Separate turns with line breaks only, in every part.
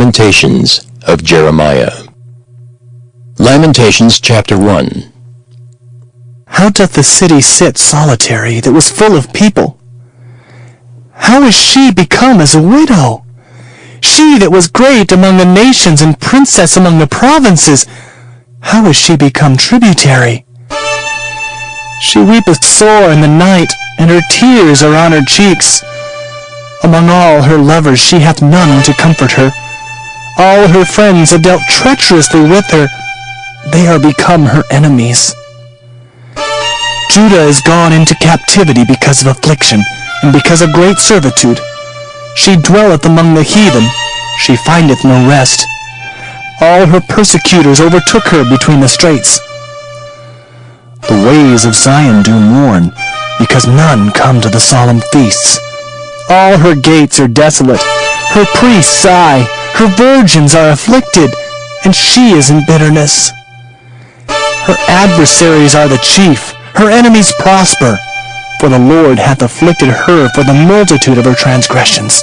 Lamentations of Jeremiah. Lamentations chapter 1.
How doth the city sit solitary that was full of people? How is she become as a widow? She that was great among the nations and princess among the provinces, how is she become tributary? She weepeth sore in the night, and her tears are on her cheeks. Among all her lovers she hath none to comfort her. All her friends have dealt treacherously with her. They are become her enemies. Judah is gone into captivity because of affliction, and because of great servitude. She dwelleth among the heathen, she findeth no rest. All her persecutors overtook her between the straits. The ways of Zion do mourn, because none come to the solemn feasts. All her gates are desolate, her priests sigh, her virgins are afflicted, and she is in bitterness. Her adversaries are the chief, her enemies prosper, for the Lord hath afflicted her for the multitude of her transgressions.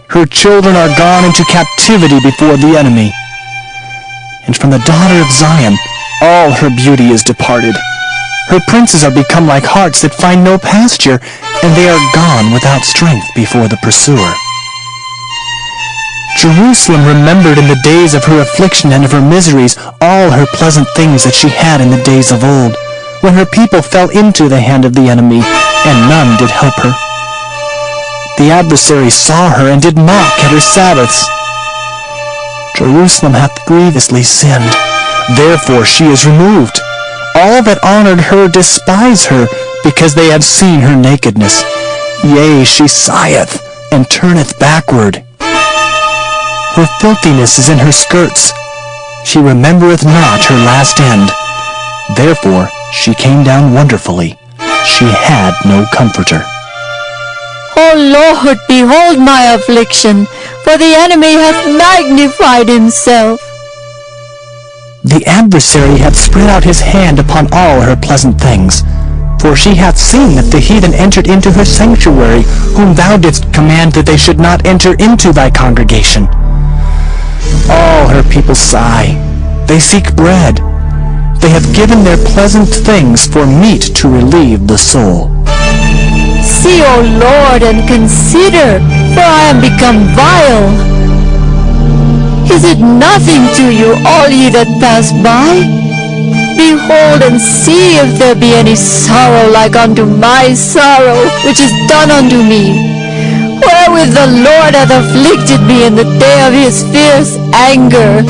Her children are gone into captivity before the enemy. And from the daughter of Zion all her beauty is departed. Her princes are become like harts that find no pasture, and they are gone without strength before the pursuer. Jerusalem remembered in the days of her affliction and of her miseries all her pleasant things that she had in the days of old, when her people fell into the hand of the enemy, and none did help her. The adversaries saw her and did mock at her Sabbaths. Jerusalem hath grievously sinned, therefore she is removed. All that honored her despise her, because they have seen her nakedness. Yea, she sigheth, and turneth backward. Her filthiness is in her skirts. She remembereth not her last end. Therefore she came down wonderfully. She had no comforter.
O Lord, behold my affliction, for the enemy hath magnified himself.
The adversary hath spread out his hand upon all her pleasant things. For she hath seen that the heathen entered into her sanctuary, whom thou didst command that they should not enter into thy congregation. All her people sigh. They seek bread. They have given their pleasant things for meat to relieve the soul.
See, O Lord, and consider, for I am become vile. Is it nothing to you, all ye that pass by? Behold and see if there be any sorrow like unto my sorrow, which is done unto me, wherewith the Lord hath afflicted me in the day of his fierce anger.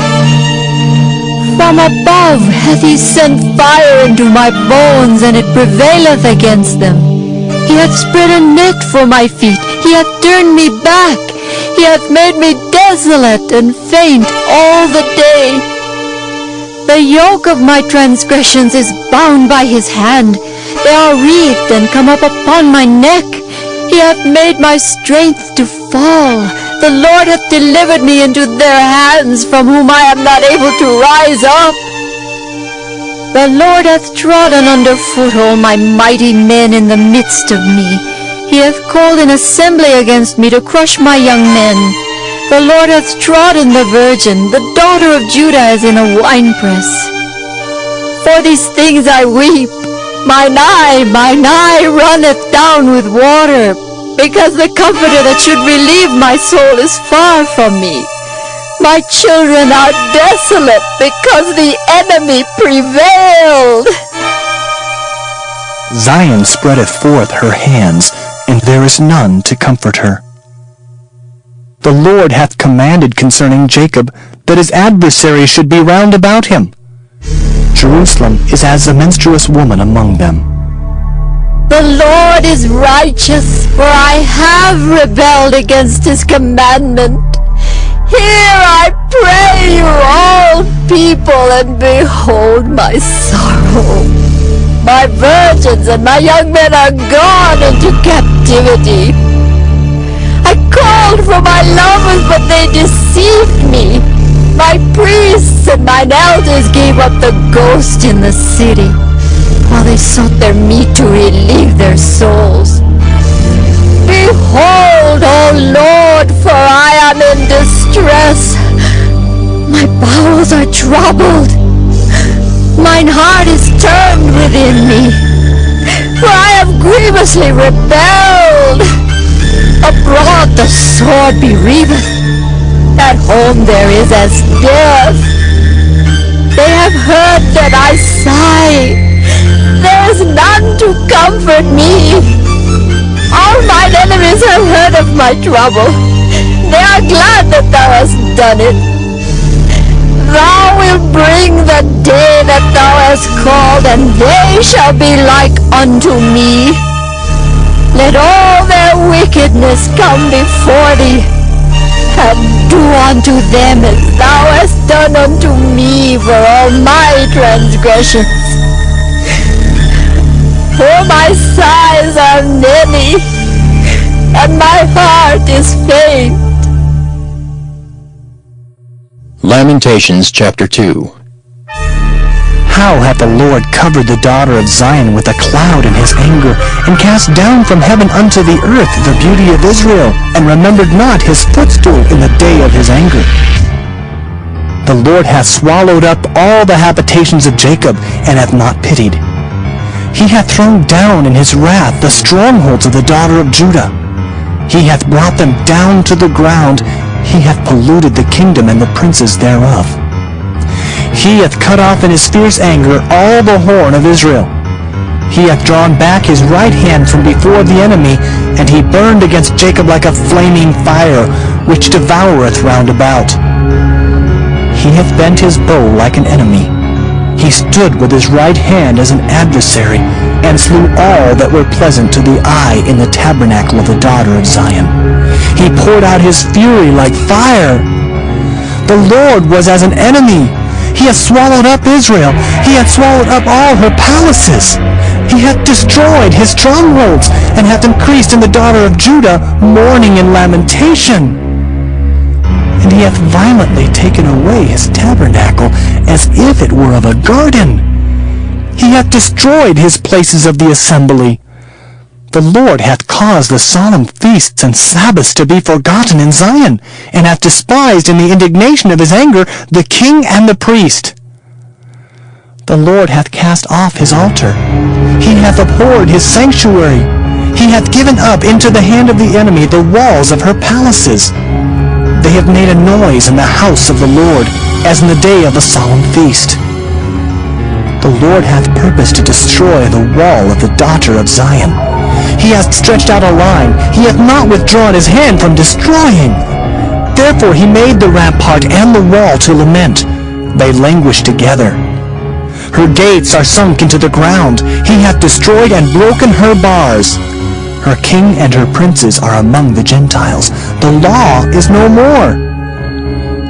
From above hath he sent fire into my bones, and it prevaileth against them. He hath spread a net for my feet, he hath turned me back. He hath made me desolate and faint all the day. The yoke of my transgressions is bound by his hand. They are wreathed and come up upon my neck. He hath made my strength to fall. The Lord hath delivered me into their hands, from whom I am not able to rise up. The Lord hath trodden under foot all my mighty men in the midst of me. He hath called an assembly against me to crush my young men. The Lord hath trodden the virgin, the daughter of Judah as in a winepress. For these things I weep. Mine eye runneth down with water, because the comforter that should relieve my soul is far from me. My children are desolate, because the enemy prevailed.
Zion spreadeth forth her hands, and there is none to comfort her. The Lord hath commanded concerning Jacob that his adversaries should be round about him. Jerusalem is as a menstruous woman among them.
The Lord is righteous, for I have rebelled against his commandment. Hear, I pray you, all people, and behold my sorrow. My virgins and my young men are gone into captivity. I called for my lovers, but they deceived me. My priests and mine elders gave up the ghost in the city, while they sought their meat to relieve their souls. Behold, O Lord, for I am in distress. are troubled. Mine heart is turned within me, for I have grievously rebelled. Abroad the sword bereaveth, at home there is as death. They have heard that I sigh, there is none to comfort me. All mine enemies have heard of my trouble, they are glad that thou hast done it. Thou wilt bring the day that thou hast called, and they shall be like unto me. Let all their wickedness come before thee, and do unto them as thou hast done unto me for all my transgressions. For my sighs are many, and my heart is faint.
Lamentations chapter 2.
How hath the Lord covered the daughter of Zion with a cloud in his anger, and cast down from heaven unto the earth the beauty of Israel, and remembered not his footstool in the day of his anger. The Lord hath swallowed up all the habitations of Jacob, and hath not pitied. He hath thrown down in his wrath the strongholds of the daughter of Judah. He hath brought them down to the ground. He hath polluted the kingdom and the princes thereof. He hath cut off in his fierce anger all the horn of Israel. He hath drawn back his right hand from before the enemy, and he burned against Jacob like a flaming fire, which devoureth round about. He hath bent his bow like an enemy. He stood with his right hand as an adversary, and slew all that were pleasant to the eye in the tabernacle of the daughter of Zion. He poured out his fury like fire. The Lord was as an enemy. He hath swallowed up Israel. He hath swallowed up all her palaces. He hath destroyed his strongholds, and hath increased in the daughter of Judah mourning and lamentation. And he hath violently taken away his tabernacle, as if it were of a garden. He hath destroyed his places of the assembly. The Lord hath caused the solemn feasts and Sabbaths to be forgotten in Zion, and hath despised in the indignation of his anger the king and the priest. The Lord hath cast off his altar. He hath abhorred his sanctuary. He hath given up into the hand of the enemy the walls of her palaces. They have made a noise in the house of the Lord, as in the day of a solemn feast. The Lord hath purposed to destroy the wall of the daughter of Zion. He hath stretched out a line. He hath not withdrawn his hand from destroying. Therefore he made the rampart and the wall to lament. They languish together. Her gates are sunk into the ground. He hath destroyed and broken her bars. Her king and her princes are among the Gentiles. The law is no more.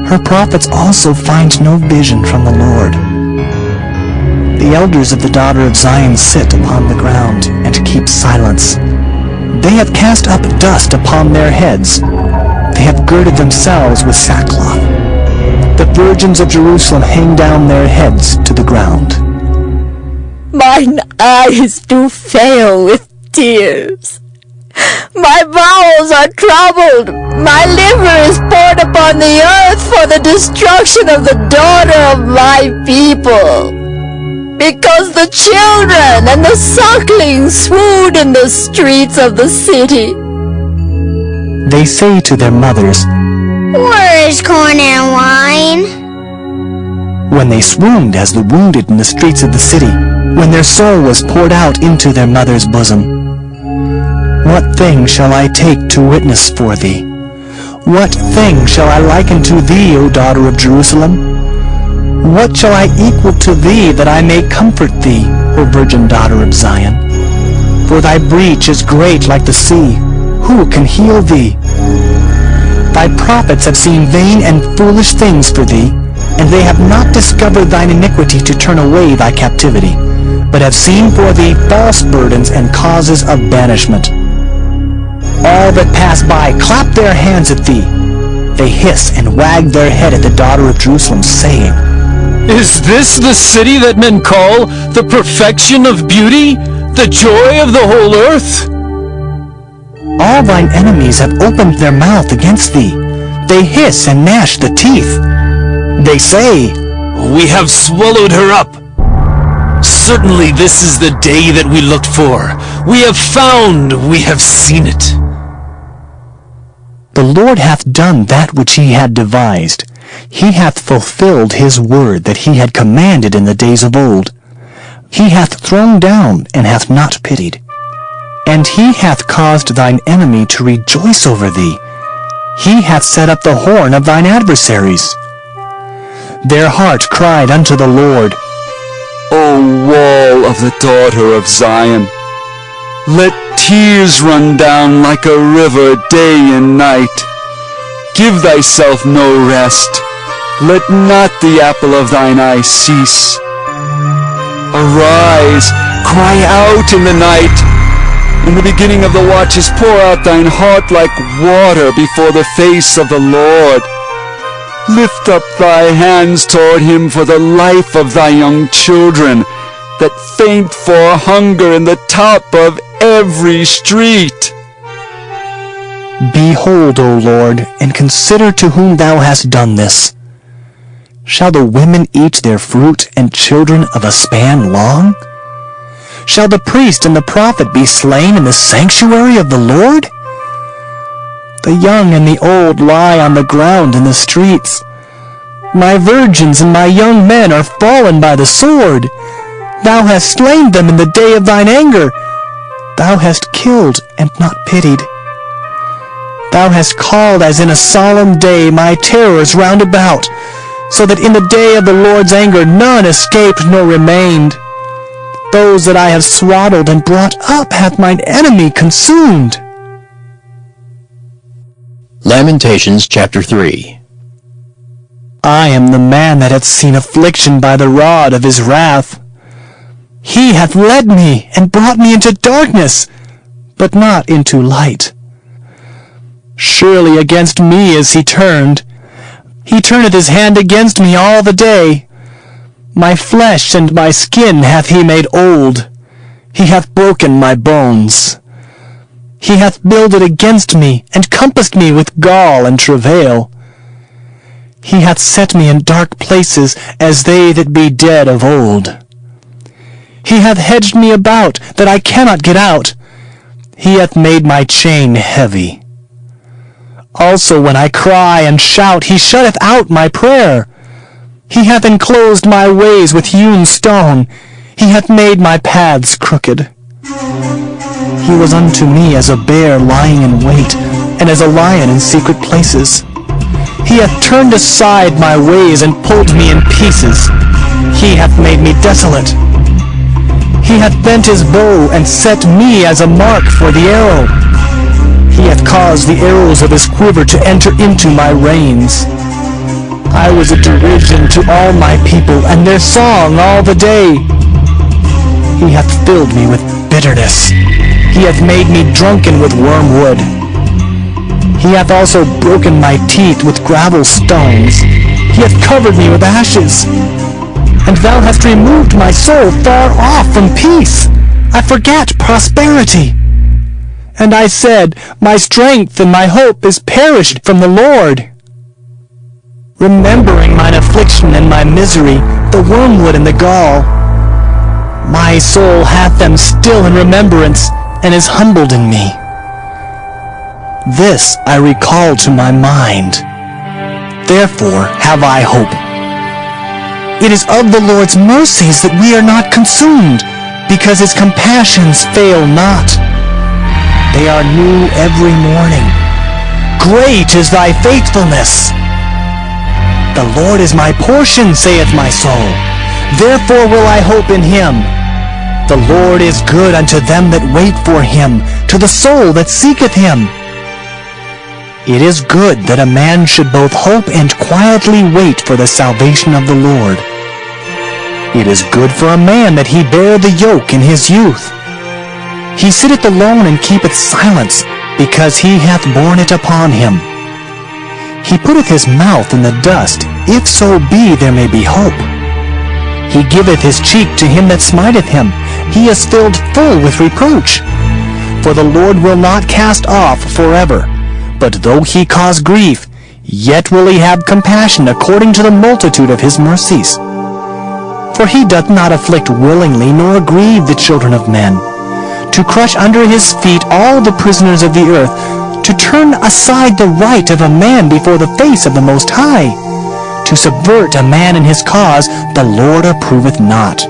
Her prophets also find no vision from the Lord. The elders of the daughter of Zion sit upon the ground and keep silence. They have cast up dust upon their heads. They have girded themselves with sackcloth. The virgins of Jerusalem hang down their heads to the ground.
Mine eyes do fail with tears. My bowels are troubled. My liver is poured upon the earth for the destruction of the daughter of my people. Because the children and the sucklings swoon in the streets of the city.
They say to their mothers,
"Where is corn and wine?"
when they swooned as the wounded in the streets of the city, when their soul was poured out into their mother's bosom. What thing shall I take to witness for thee? What thing shall I liken to thee, O daughter of Jerusalem? What shall I equal to thee, that I may comfort thee, O virgin daughter of Zion? For thy breach is great like the sea. Who can heal thee? Thy prophets have seen vain and foolish things for thee, and they have not discovered thine iniquity to turn away thy captivity, but have seen for thee false burdens and causes of banishment. All that pass by clap their hands at thee. They hiss and wag their head at the daughter of Jerusalem, saying,
Is this the city that men call the perfection of beauty, the joy of the whole earth?
All thine enemies have opened their mouth against thee. They hiss and gnash the teeth. They say,
We have swallowed her up. Certainly this is the day that we looked for. We have found, we have seen it.
The Lord hath done that which he had devised. He hath fulfilled his word that he had commanded in the days of old. He hath thrown down, and hath not pitied. And he hath caused thine enemy to rejoice over thee. He hath set up the horn of thine adversaries. Their heart cried unto the Lord,
O wall of the daughter of Zion, let tears run down like a river day and night. Give thyself no rest. Let not the apple of thine eye cease. Arise, cry out in the night. In the beginning of the watches pour out thine heart like water before the face of the Lord. Lift up thy hands toward him for the life of thy young children, that faint for hunger in the top of every street.
Behold, O Lord, and consider to whom thou hast done this. Shall the women eat their fruit, and children of a span long? Shall the priest and the prophet be slain in the sanctuary of the Lord? The young and the old lie on the ground in the streets. My virgins and my young men are fallen by the sword. Thou hast slain them in the day of thine anger. Thou hast killed and not pitied. Thou hast called as in a solemn day my terrors round about, so that in the day of the Lord's anger none escaped nor remained. Those that I have swaddled and brought up hath mine enemy consumed.
Lamentations chapter 3.
I am the man that hath seen affliction by the rod of his wrath. He hath led me and brought me into darkness, but not into light. Surely against me is he turned. He turneth his hand against me all the day. My flesh and my skin hath he made old. He hath broken my bones. He hath builded against me, and compassed me with gall and travail. He hath set me in dark places, as they that be dead of old. He hath hedged me about, that I cannot get out. He hath made my chain heavy. Also when I cry and shout, he shutteth out my prayer. He hath enclosed my ways with hewn stone. He hath made my paths crooked. He was unto me as a bear lying in wait, and as a lion in secret places. He hath turned aside my ways and pulled me in pieces. He hath made me desolate. He hath bent his bow and set me as a mark for the arrow. He hath caused the arrows of his quiver to enter into my reins. I was a derision to all my people, and their song all the day. He hath filled me with bitterness. He hath made me drunken with wormwood. He hath also broken my teeth with gravel stones. He hath covered me with ashes. And thou hast removed my soul far off from peace. I forgat prosperity. And I said, my strength and my hope is perished from the Lord. Remembering mine affliction and my misery, the wormwood and the gall, my soul hath them still in remembrance, and is humbled in me. This I recall to my mind. Therefore have I hope. It is of the Lord's mercies that we are not consumed, because his compassions fail not. They are new every morning. Great is thy faithfulness. The Lord is my portion, saith my soul. Therefore will I hope in him. The Lord is good unto them that wait for him, to the soul that seeketh him. It is good that a man should both hope and quietly wait for the salvation of the Lord. It is good for a man that he bear the yoke in his youth. He sitteth alone and keepeth silence, because he hath borne it upon him. He putteth his mouth in the dust, if so be there may be hope. He giveth his cheek to him that smiteth him. He is filled full with reproach. For the Lord will not cast off forever, but though he cause grief, Yet will he have compassion according to the multitude of his mercies. For he doth not afflict willingly, nor grieve the children of men, to crush under his feet all the prisoners of the earth, to turn aside the right of a man before the face of the Most High, to subvert a man in his cause, the Lord approveth not.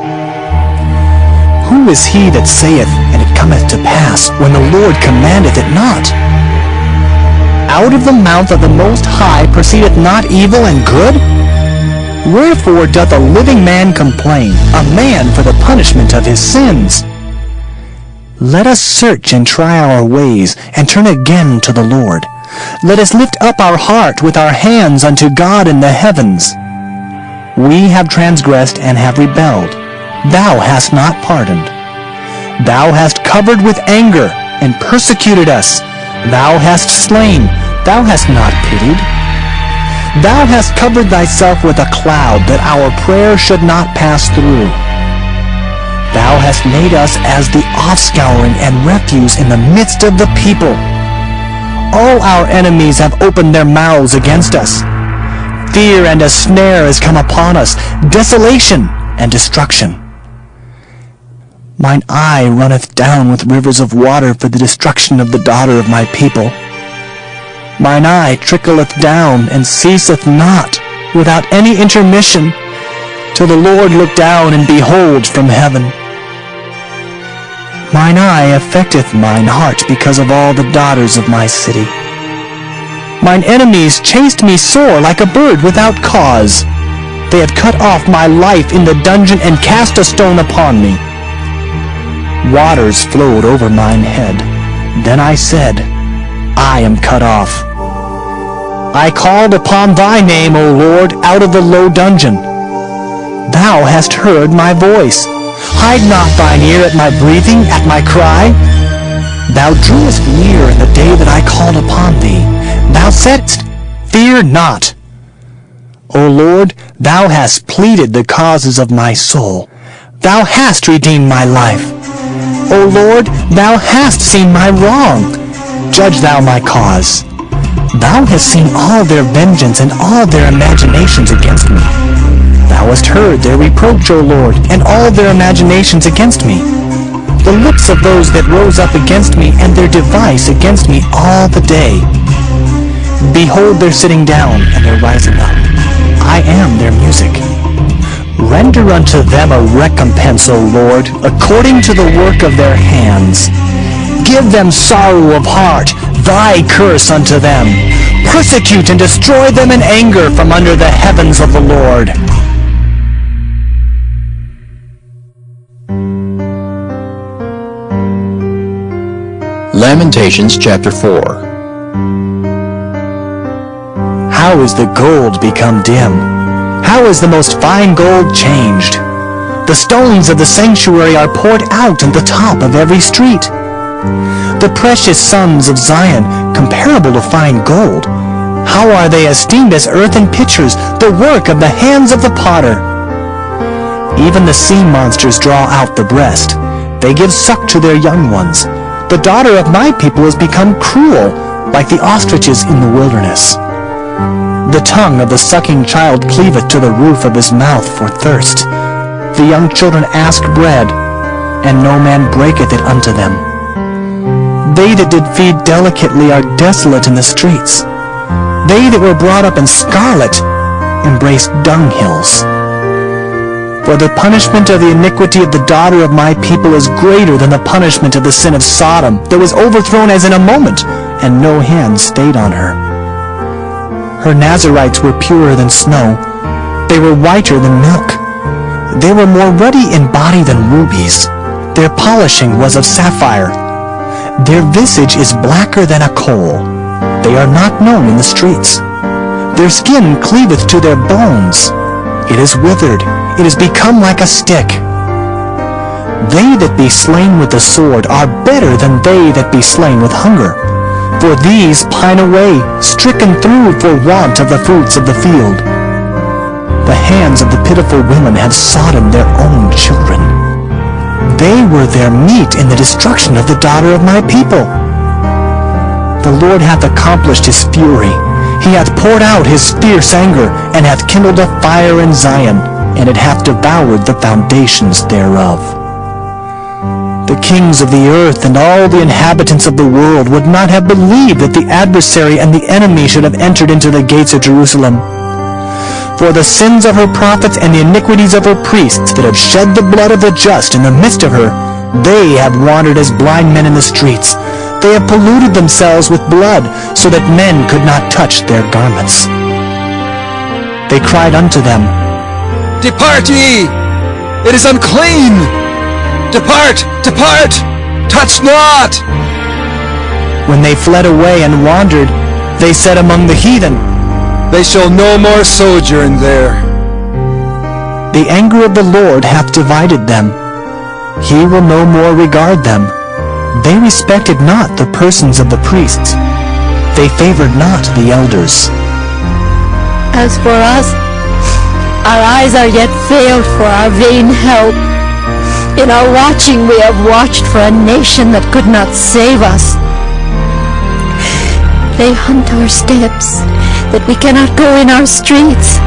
Who is he that saith, and it cometh to pass, when the Lord commandeth it not? Out of the mouth of the Most High proceedeth not evil and good? Wherefore doth a living man complain, a man for the punishment of his sins? Let us search and try our ways, and turn again to the Lord. Let us lift up our heart with our hands unto God in the heavens. We have transgressed and have rebelled. Thou hast not pardoned. Thou hast covered with anger, and persecuted us. Thou hast slain, thou hast not pitied. Thou hast covered thyself with a cloud, that our prayer should not pass through. Thou hast made us as the offscouring and refuse in the midst of the people. All our enemies have opened their mouths against us. Fear and a snare is come upon us, desolation and destruction. Mine eye runneth down with rivers of water for the destruction of the daughter of my people. Mine eye trickleth down and ceaseth not, without any intermission, till the Lord look down and behold from heaven. Mine eye affecteth mine heart because of all the daughters of my city. Mine enemies chased me sore like a bird without cause. They have cut off my life in the dungeon and cast a stone upon me. Waters flowed over mine head. Then I said, I am cut off. I called upon thy name, O Lord, out of the low dungeon. Thou hast heard my voice. Hide not thine ear at my breathing, at my cry. Thou drewest near in the day that I called upon thee. Thou saidst, Fear not. O Lord, thou hast pleaded the causes of my soul. Thou hast redeemed my life. O Lord, thou hast seen my wrong. Judge thou my cause. Thou hast seen all their vengeance and all their imaginations against me. Thou hast heard their reproach, O Lord, and all their imaginations against me. The lips of those that rose up against me, and their device against me all the day. Behold their sitting down, and their rising up. I am their music. Render unto them a recompense, O Lord, according to the work of their hands. Give them sorrow of heart, thy curse unto them. Persecute and destroy them in anger from under the heavens of the Lord.
Lamentations chapter 4.
How is the gold become dim? How is the most fine gold changed? The stones of the sanctuary are poured out in the top of every street. The precious sons of Zion, comparable to fine gold, how are they esteemed as earthen pitchers, the work of the hands of the potter? Even the sea monsters draw out the breast. They give suck to their young ones. The daughter of my people has become cruel, like the ostriches in the wilderness. The tongue of the sucking child cleaveth to the roof of his mouth for thirst. The young children ask bread, and no man breaketh it unto them. They that did feed delicately are desolate in the streets. They that were brought up in scarlet embrace dunghills. For the punishment of the iniquity of the daughter of my people is greater than the punishment of the sin of Sodom, that was overthrown as in a moment, and no hand stayed on her. Her Nazarites were purer than snow. They were whiter than milk. They were more ruddy in body than rubies. Their polishing was of sapphire. Their visage is blacker than a coal. They are not known in the streets. Their skin cleaveth to their bones. It is withered. It is become like a stick. They that be slain with the sword are better than they that be slain with hunger. For these pine away, stricken through for want of the fruits of the field. The hands of the pitiful women have sodden their own children. They were their meat in the destruction of the daughter of my people. The Lord hath accomplished his fury. He hath poured out his fierce anger, and hath kindled a fire in Zion, and it hath devoured the foundations thereof. The kings of the earth and all the inhabitants of the world would not have believed that the adversary and the enemy should have entered into the gates of Jerusalem. For the sins of her prophets and the iniquities of her priests that have shed the blood of the just in the midst of her, they have wandered as blind men in the streets. They have polluted themselves with blood, so that men could not touch their garments. They cried unto them,
Depart ye! It is unclean! Depart! Depart! Touch not!
When they fled away and wandered, they said among the heathen,
They shall no more sojourn there.
The anger of the Lord hath divided them. He will no more regard them. They respected not the persons of the priests. They favored not the elders.
As for us, our eyes are yet veiled for our vain help. In our watching we have watched for a nation that could not save us. They hunt our steps, that we cannot go in our streets.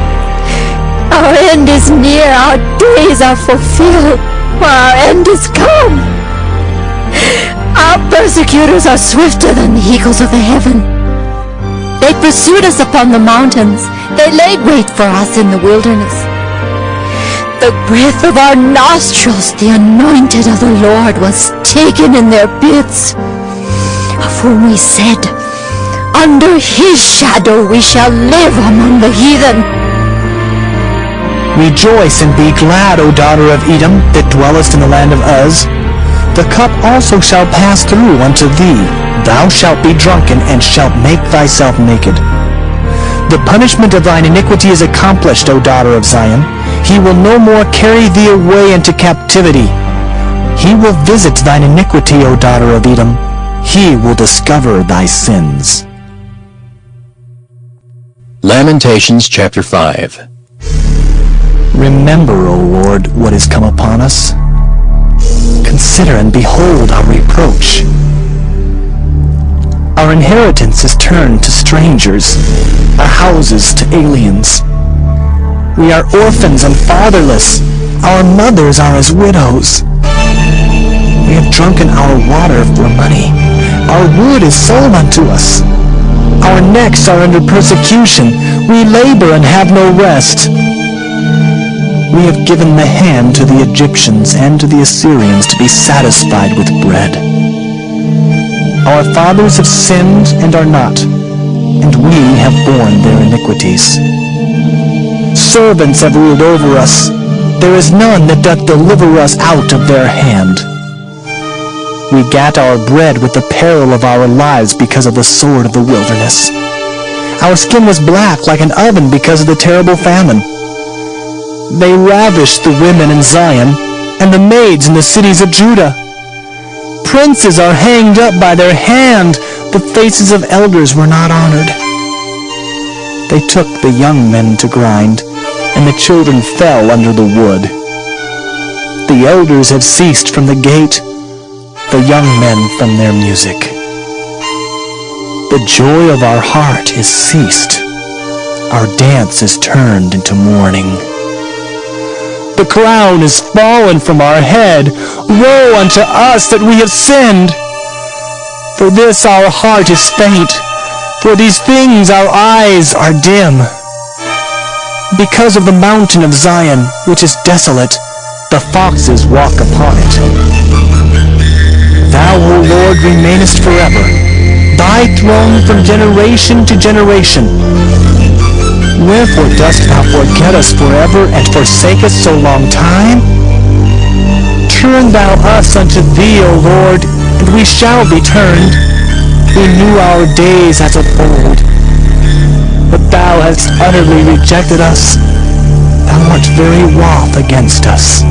Our end is near, our days are fulfilled, for our end is come. Our persecutors are swifter than the eagles of the heaven. They pursued us upon the mountains. They laid wait for us in the wilderness. The breath of our nostrils, the anointed of the Lord, was taken in their pits, of whom we said, Under his shadow we shall live among the heathen.
Rejoice and be glad, O daughter of Edom, that dwellest in the land of Uz. The cup also shall pass through unto thee. Thou shalt be drunken, and shalt make thyself naked. The punishment of thine iniquity is accomplished, O daughter of Zion. He will no more carry thee away into captivity. He will visit thine iniquity, O daughter of Edom. He will discover thy sins.
Lamentations chapter 5.
Remember, O Lord, what is come upon us. Consider and behold our reproach. Our inheritance is turned to strangers, our houses to aliens. We are orphans and fatherless. Our mothers are as widows. We have drunken our water for money. Our wood is sold unto us. Our necks are under persecution. We labor and have no rest. We have given the hand to the Egyptians and to the Assyrians to be satisfied with bread. Our fathers have sinned and are not, and we have borne their iniquities. Servants have ruled over us. There is none that doth deliver us out of their hand. We gat our bread with the peril of our lives because of the sword of the wilderness. Our skin was black like an oven because of the terrible famine. They ravished the women in Zion, and the maids in the cities of Judah. Princes are hanged up by their hand. The faces of elders were not honored. They took the young men to grind, and the children fell under the wood. The elders have ceased from the gate, the young men from their music. The joy of our heart is ceased. Our dance is turned into mourning. The crown is fallen from our head. Woe unto us that we have sinned! For this our heart is faint. For these things our eyes are dim. Because of the mountain of Zion, which is desolate, the foxes walk upon it. Thou, O Lord, remainest forever, thy throne from generation to generation. Wherefore dost thou forget us forever, and forsake us so long time? Turn thou us unto thee, O Lord, and we shall be turned. Renew our days as of old. But thou hast utterly rejected us. Thou art very wroth against us.